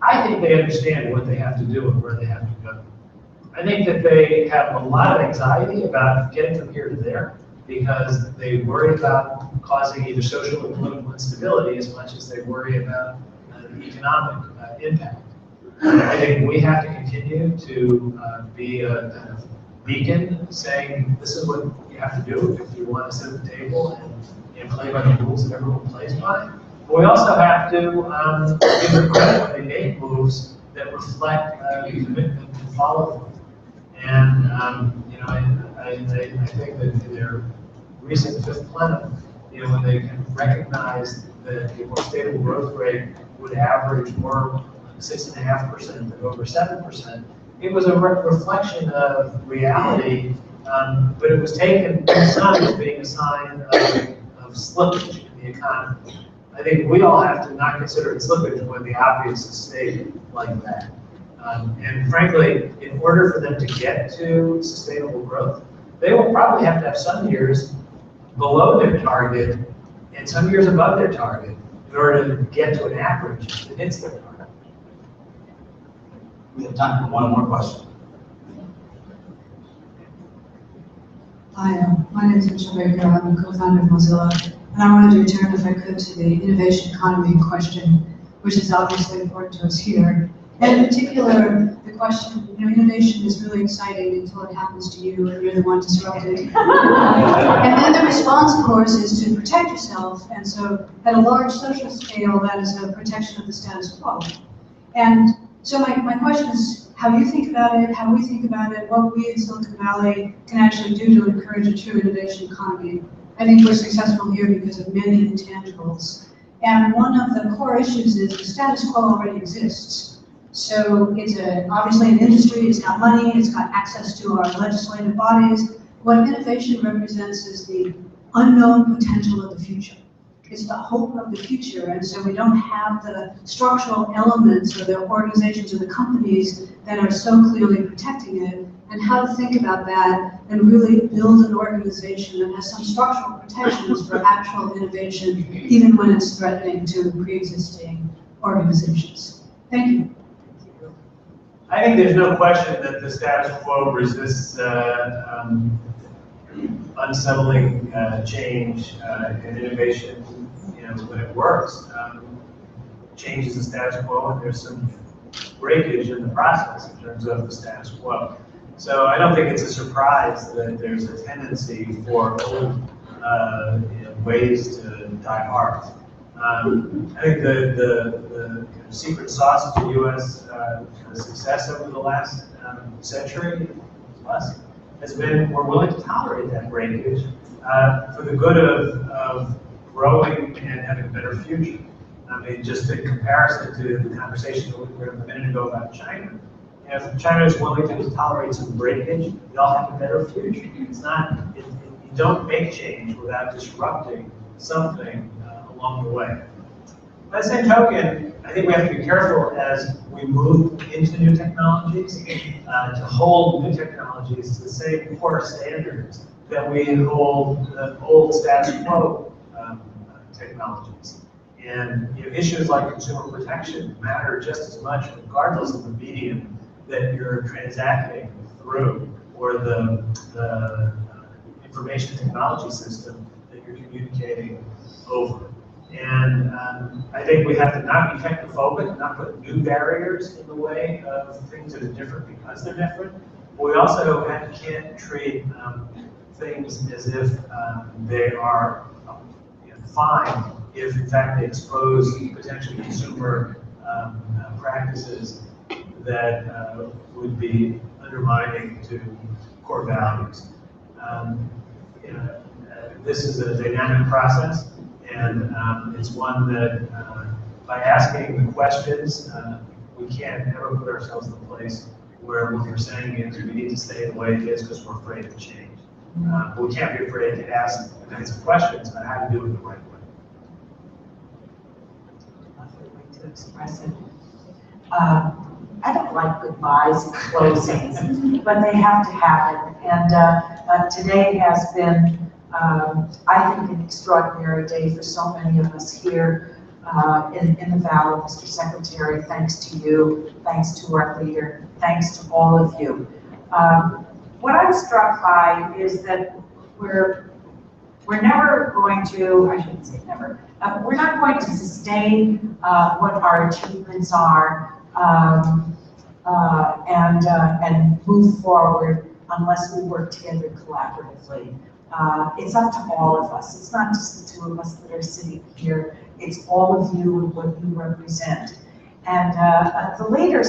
I think they understand what they have to do and where they have to go. I think that they have a lot of anxiety about getting from here to there because they worry about causing either social or political instability as much as they worry about the economic impact. I think we have to continue to be a kind of beacon saying this is what you have to do if you want to sit at the table and play by the rules that everyone plays by. But we also have to give them credit when they make moves that reflect the commitment to follow them. And you know, I think that in their recent fifth plenum, you know, when they can recognize that the more stable growth rate would average more 6.5% than over 7%, it was a reflection of reality, but it was taken as being a sign of slippage in the economy. I think we all have to not consider it slippage when the obvious is stated like that. And frankly, in order for them to get to sustainable growth, they will probably have to have some years below their target and some years above their target in order to get to an average that hits their target. We have time for one more question. Hi, my name is Mitchell Baker. I'm a co-founder of Mozilla, and I wanted to return, if I could, to the innovation economy in question, which is obviously important to us here. And in particular, the question, you know, innovation is really exciting until it happens to you and you're the one disrupted. And then the response, of course, is to protect yourself. And so at a large social scale, that is a protection of the status quo. And so my question is how you think about it, how we think about it, what we in Silicon Valley can actually do to encourage a true innovation economy. I think we're successful here because of many intangibles. And one of the core issues is the status quo already exists. So it's obviously an industry, it's got money, it's got access to our legislative bodies. What innovation represents is the unknown potential of the future. It's the hope of the future, and so we don't have the structural elements or the organizations or the companies that are so clearly protecting it, and how to think about that and really build an organization that has some structural protections for actual innovation, even when it's threatening to pre-existing organizations. Thank you. I think there's no question that the status quo resists unsettling change and innovation. You know, when it works, changes the status quo, and there's some breakage in the process in terms of the status quo. So I don't think it's a surprise that there's a tendency for old ways to die hard. I think the secret sauce to U.S. Success over the last century plus has been we're willing to tolerate that breakage for the good of growing and having a better future. I mean, just in comparison to the conversation we had a minute ago about China, if China is willing to tolerate some breakage, we all have a better future. It's not, you don't make change without disrupting something along the way. By the same token, I think we have to be careful as we move into new technologies to hold new technologies to the same core standards that we hold the old status quo technologies. And you know, issues like consumer protection matter just as much regardless of the medium that you're transacting through or the information technology system that you're communicating over. And I think we have to not be technophobic, not put new barriers in the way of things that are different because they're different. But we also can't treat things as if they are fine if in fact they expose potential consumer practices that would be undermining to core values. You know, this is a dynamic process. And it's one that, by asking the questions, we can't ever put ourselves in a place where what we're saying is we need to stay the way it is because we're afraid of change. But we can't be afraid to ask the kinds of questions about how to do it the right way. Lovely way to express it. I don't like goodbyes and closings, but they have to happen. And today has been I think an extraordinary day for so many of us here in the Valley, Mr. Secretary. Thanks to you, thanks to our leader, thanks to all of you. What I'm struck by is that we're never going to, I shouldn't say never, we're not going to sustain what our achievements are and move forward unless we work together collaboratively. It's up to all of us. It's not just the two of us that are sitting here. It's all of you and what you represent. And the leader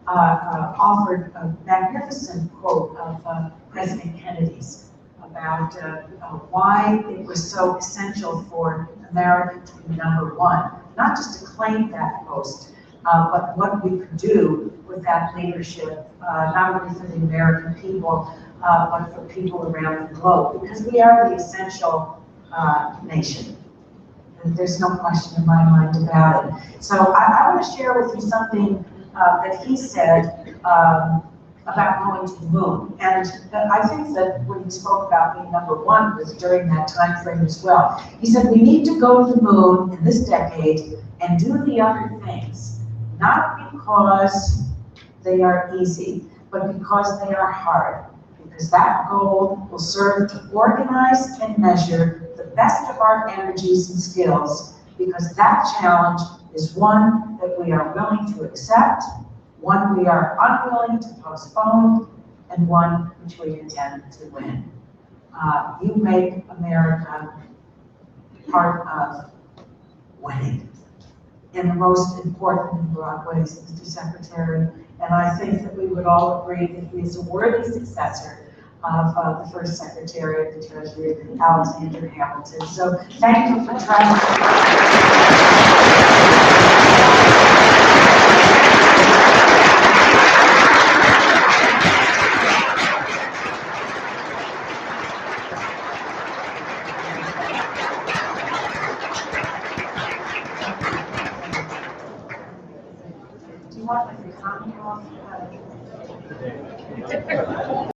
offered a magnificent quote of President Kennedy's about why it was so essential for America to be number one, not just to claim that post, but what we could do with that leadership, not only for the American people, but for people around the globe, because we are the essential nation. And there's no question in my mind about it. So I want to share with you something that he said about going to the moon. And I think that when he spoke about being number one was during that time frame as well. He said, we need to go to the moon in this decade and do the other things, not because they are easy, but because they are hard. Because that goal will serve to organize and measure the best of our energies and skills, because that challenge is one that we are willing to accept, one we are unwilling to postpone, and one which we intend to win. You make America part of winning in the most important and broad ways, Mr. Secretary. And I think that we would all agree that he is a worthy successor of the first Secretary of the Treasury, Alexander Hamilton. So thank you for trusting. Do you want like a comment off?